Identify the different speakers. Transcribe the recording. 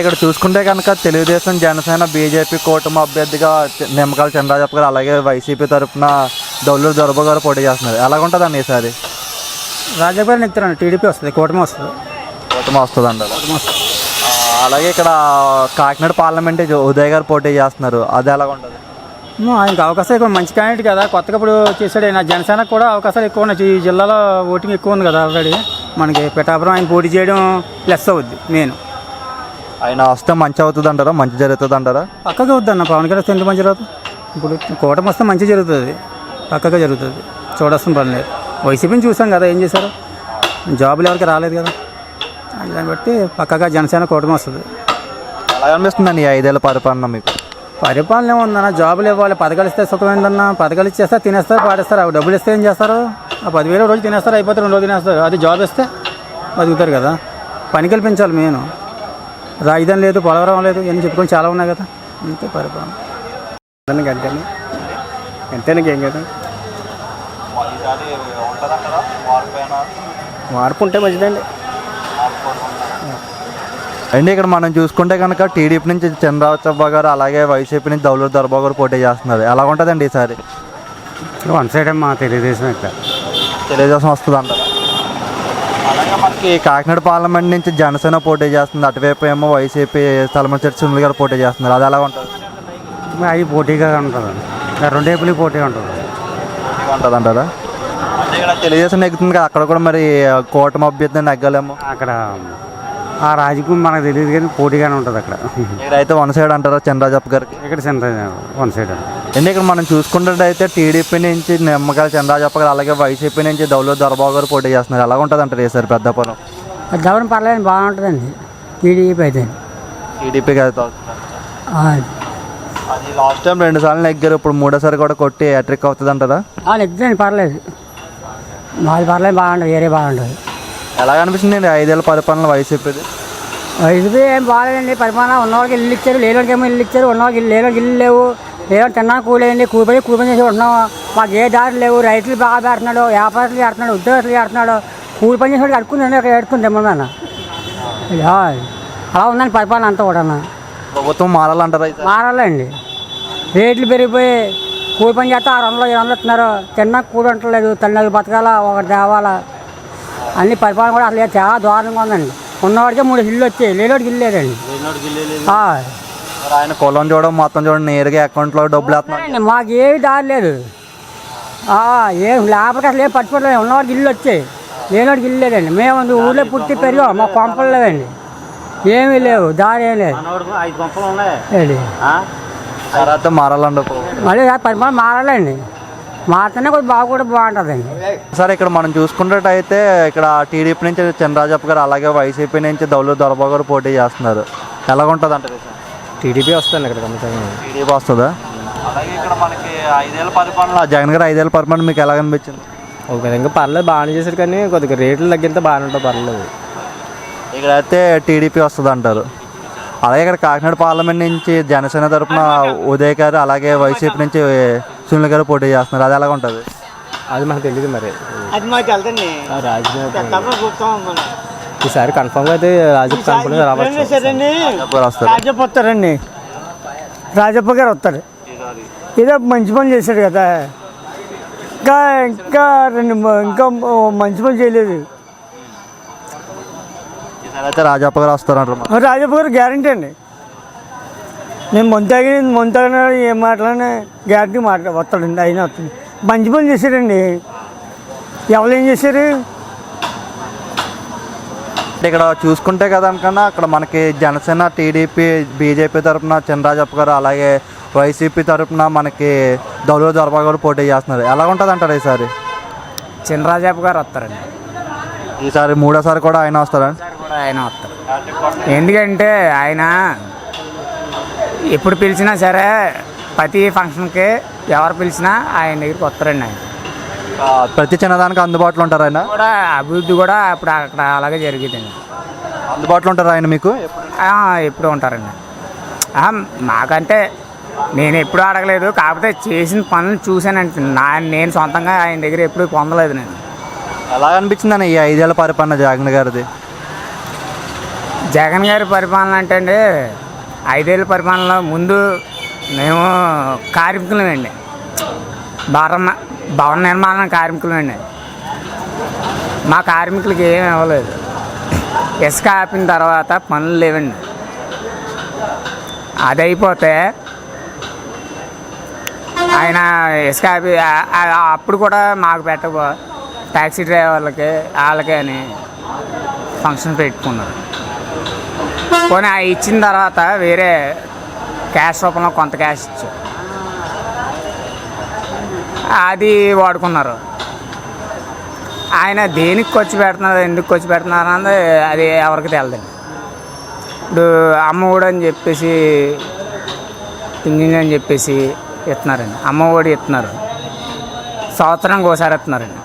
Speaker 1: ఇక్కడ చూసుకుంటే కనుక తెలుగుదేశం, జనసేన, బీజేపీ కూటమి అభ్యర్థిగా నిమ్మకాయల చినరాజప్ప గారు, అలాగే వైసీపీ తరఫున దొల్లూరు దొరబాబు గారు పోటీ చేస్తున్నారు. ఎలాగుంటుందండి ఈసారి?
Speaker 2: రాజాబాబు నెక్కుతారండి. టీడీపీ వస్తుంది, కూటమి వస్తుంది.
Speaker 1: కూటమి వస్తుందండి. అలాగే ఇక్కడ కాకినాడ పార్లమెంట్ ఉదయ్ గారు పోటీ చేస్తున్నారు. అది ఎలాగుంటుంది?
Speaker 2: ఆయనకు అవకాశం ఎక్కువ, మంచి క్యాండిడేట్ కదా, కొత్తగా ఇప్పుడు చేశాడు. ఆయన జనసేనకు కూడా అవకాశాలు ఎక్కువ ఉన్నాయి. ఈ జిల్లాలో ఓటింగ్ ఎక్కువ ఉంది కదా ఆల్రెడీ. మనకి పిఠాపురం ఆయన పోటీ చేయడం ప్లస్ అవుద్ది. మెయిన్
Speaker 1: ఆయన వస్తే మంచి అవుతుంది అంటారా? మంచి జరుగుతుంది అంటారా?
Speaker 2: పక్కగా వద్దన్న. పవన్ కళ్యాణ్ ఎందుకు మంచి జరుగుతుంది? ఇప్పుడు కూటమి వస్తే మంచి జరుగుతుంది, పక్కగా జరుగుతుంది. చూడాల్సిన పని లేదు. వైసీపీని చూసాం కదా ఏం చేశారు, జాబులు ఎవరికి రాలేదు కదా. దాన్ని బట్టి పక్కగా జనసేన కూటమి వస్తుంది.
Speaker 1: ఎలా అనిపిస్తుందండి ఈ 5 ఏళ్ళ పరిపాలన మీకు?
Speaker 2: పరిపాలన ఏముందన్న, జాబులు ఇవ్వాలి. పథకాలు ఇస్తే సుఖమైందన్న. పథకాలు ఇచ్చేస్తారు, తినేస్తారు, పాడేస్తారు. అవి డబ్బులు ఇస్తే ఏం చేస్తారు? ఆ 10,000 రోజు తినేస్తారు, అయిపోతే 2 రోజులు తినేస్తారు. అది జాబ్ ఇస్తే బతుకుతారు కదా. పని కల్పించాలి మెయిన్. రాజధాని లేదు, పోలవరం లేదు, ఇవన్నీ చెప్పుకొని చాలా ఉన్నాయి కదా. అంతే పరిపాలన. అంతేనా ఏం కదా. మార్పు ఉంటే మంచిదండి.
Speaker 1: అండి ఇక్కడ మనం చూసుకుంటే కనుక టీడీపీ నుంచి చినరాజప్ప గారు, అలాగే వైసీపీ నుంచి దొల్లూరు దొరబాబు గారు పోటీ చేస్తున్నారు. ఎలాగుంటుందండి ఈసారి?
Speaker 2: వన్ సైడ్ మా తెలుగుదేశం ఇక్కడ
Speaker 1: తెలుగుదేశం వస్తుంది అంటారు. అలాగే మనకి కాకినాడ పార్లమెంట్ నుంచి జనసేన పోటీ చేస్తుంది, అటువైపు ఏమో వైసీపీ తలమచెట్టి సునీల్ గారు పోటీ చేస్తున్నారు. అది ఎలా ఉంటుంది?
Speaker 2: అది పోటీగా ఉంటుంది, రెండేపులకి పోటీ ఉంటుంది.
Speaker 1: ఉంటుంది అంటారా? అంటే ఇక్కడ తెలుగుదేశం నెగ్గుతుంది కదా, అక్కడ కూడా మరి కూటమి అభ్యర్థి నెగ్గలేము.
Speaker 2: అక్కడ ఆ రాజకీయం మనకు తెలియదు కానీ పోటీగానే ఉంటుంది అక్కడ.
Speaker 1: ఇక్కడైతే 1 సైడ్ అంటారా చినరాజప్ప గారికి?
Speaker 2: ఇక్కడ వన్ సైడ్
Speaker 1: అండి ఇక్కడ మనం చూసుకున్నట్టయితే టీడీపీ నుంచి నిమ్మకాయల చినరాజప్ప గారు, అలాగే వైసీపీ నుంచి దొల్లూరు దొరబాబు గారు పోటీ చేస్తున్నారు. ఎలా ఉంటుంది అంటారు ఈసారి పెద్దపురం?
Speaker 2: పెద్దపురం పర్లేదు, బాగుంటుందండి. టీడీపీ అయితే
Speaker 1: టీడీపీకి అయితే అది లాస్ట్ టైం 2 సార్లు నెగ్గారు, ఇప్పుడు 3ోసారి కూడా కొట్టి హ్యాట్రిక్ అవుతుంది అంటారా?
Speaker 2: నెగ్గుదండి, పర్లేదు. మాది పర్లేదు, బాగుంటుంది. వేరే బాగుంటుంది.
Speaker 1: ఎలా అనిపిస్తుంది 5 ఏళ్ళ పరిపాలన వైసీపీది?
Speaker 2: వైసీపీ ఏం బాగాలేదండి పరిపాలన. ఉన్నవాళ్ళకి ఇల్లు ఇచ్చారు, లేనివాళ్ళకి ఏమో ఇల్లు ఇచ్చారు. ఉన్నవాళ్ళకి లేనివాళ్ళకి ఇల్లు లేవు. లేని తిన్నాను కూలేండి, కూపని చేసి ఉంటున్నాము. మాకు ఏ దారి లేవు. రైతులు బాగా పెడుతున్నాడు, వ్యాపారులు పెడుతున్నాడు, ఉద్యోగస్తులు పెడుతున్నాడు. కూలి పని చేసి అడుక్కుందండి, అక్కడ ఎడుకుంది ఏమన్నా. అలా ఉందండి పరిపాలన అంతా కూడా.
Speaker 1: ప్రభుత్వం మారాలంటారా?
Speaker 2: మారాలండి. రేట్లు పెరిగిపోయి కూలి పని చేస్తే 600-700 ఇస్తున్నారు. తిన్నాక కూలి ఉండలేదు. తల్లిదండ్రులు బతకాల, ఒకటి తేవాలా. అన్ని పరిపాలన కూడా అసలు చాలా దారుణంగా ఉందండి. ఉన్నవాడికే 3 ఇల్లు వచ్చాయి, లేనివాడికి ఇల్లు లేదండి.
Speaker 1: ఆయన కులం చూడడం మొత్తం చూడండి, నేరుగా అకౌంట్లో డబ్బులు వేస్తున్నారండి.
Speaker 2: మాకు ఏమి దారి లేదు. ఏం లేకపోతే అసలు ఏం పట్టుకోవట్లేదు. ఉన్నవాడికి ఇల్లు వచ్చాయి, లేనివాడికి ఇల్లు లేదండి. మేము ఊళ్ళో పుట్టి పెరిగాం, మాకు పంపలు లేవండి, ఏమీ లేవు, దారి ఏం లేదు.
Speaker 1: తర్వాత మారాలండి,
Speaker 2: మళ్ళీ పరిపాలన మారాలండి. మారుతూనే కొద్దిగా బాగుంటుందండి.
Speaker 1: సరే ఇక్కడ మనం చూసుకున్నట్టయితే ఇక్కడ టీడీపీ నుంచి చినరాజప్ప గారు, అలాగే వైసీపీ నుంచి దొల్లూరు దొరబాబు గారు పోటీ చేస్తున్నారు. ఎలాగుంటుంది అంటే?
Speaker 2: టీడీపీ వస్తుంది ఇక్కడ.
Speaker 1: టీడీపీ వస్తుందా? అలాగే ఇక్కడ మనకి 5 ఏళ్ళ పరిపాలన, జగన్ గారు 5 ఏళ్ళ పరిపాలన మీకు ఎలాగ అనిపించింది?
Speaker 2: ఒక విధంగా పర్లేదు, బాగానే చేశారు. కానీ కొద్దిగా రేట్లు తగ్గితే బాగానే ఉంటుంది, పర్లేదు.
Speaker 1: ఇక్కడైతే టీడీపీ వస్తుంది అంటారు. అలాగే ఇక్కడ కాకినాడ పార్లమెంట్ నుంచి జనసేన తరఫున ఉదయ్ గారు, అలాగే వైసీపీ నుంచి సునీల్ గారు పోటీ చేస్తున్నారు. అది ఎలాగ ఉంటుంది?
Speaker 2: అది మాకు తెలియదు మరి. ఈసారి కన్ఫర్మ్గా అయితే వస్తారండి. రాజప్ప గారు వస్తారు. ఏదో మంచి పని చేశాడు కదా, ఇంకా మంచి పని చేయలేదు.
Speaker 1: అయితే రాజప్ప గారు వస్తారంటారు.
Speaker 2: రాజప్ప గారు గ్యారంటీ అండి. నేను మొంతాగిన ఏం మాట్లాడినా గ్యారంటీ వస్తాడండి. అయినా వస్తుంది. మంచి పని చేశాడండి. ఎవరు ఏం చేశారు?
Speaker 1: ఇక్కడ చూసుకుంటే కదా అనుకన్నా అక్కడ మనకి జనసేన, టీడీపీ, బీజేపీ తరఫున చినరాజప్ప గారు, అలాగే వైసీపీ తరఫున మనకి దొల్లూరు దొరబాబు గారు పోటీ చేస్తున్నారు. ఎలా ఉంటుంది అంటారు ఈసారి?
Speaker 2: చినరాజప్ప గారు వస్తారండి.
Speaker 1: ఈసారి 3ోసారి కూడా ఆయన వస్తారండి.
Speaker 2: ఆయన వస్తారు. ఎందుకంటే ఆయన ఎప్పుడు పిలిచినా సరే, ప్రతి ఫంక్షన్కి ఎవరు పిలిచినా ఆయన దగ్గరికి వస్తారండి. ఆయన
Speaker 1: ప్రతి చిన్నదానికి అందుబాటులో ఉంటారు. ఆయన
Speaker 2: కూడా అభివృద్ధి కూడా ఇప్పుడు అక్కడ అలాగే జరిగిందండి.
Speaker 1: అందుబాటులో ఉంటారు ఆయన మీకు?
Speaker 2: ఎప్పుడు ఉంటారండి. మాకంటే నేను ఎప్పుడు అడగలేదు, కాకపోతే చేసిన పనులు చూశానంటే. నేను సొంతంగా ఆయన దగ్గర ఎప్పుడు పొందలేదు. నేను
Speaker 1: ఎలా అనిపించింది అన్న ఈ 5 ఏళ్ళ పరిపాలన జగన్ గారిది?
Speaker 3: జగన్ గారి పరిపాలన అంటే అండి 5 ఏళ్ళ పరిపాలనలో ముందు మేము కార్మికులమండి, భవన నిర్మాణ కార్మికులమండి. మా కార్మికులకి ఏమి ఇవ్వలేదు. ఇసుక ఆపిన తర్వాత పనులు లేవండి. అది అయిపోతే ఆయన ఇసుక ఆపి అప్పుడు కూడా మాకు పెట్టబో ట్యాక్సీ డ్రైవర్లకి వాళ్ళకి అని ఫంక్షన్ పెట్టుకున్నారు. పోనీ ఇచ్చిన తర్వాత వేరే క్యాష్ రూపంలో కొంత క్యాష్ ఇచ్చారు, అది వాడుకున్నారు. ఆయన దేనికి ఖర్చు పెడుతున్నారు, ఎందుకు ఖర్చు పెడుతున్నారు అన్నది అది ఎవరికి తెలియదండి. ఇప్పుడు అమ్మఒడి అని చెప్పేసి పింఛన్ అని చెప్పేసి ఇస్తున్నారండి, అమ్మఒడి ఇస్తున్నారు, సంవత్సరానికి ఒకసారి ఇస్తున్నారండి.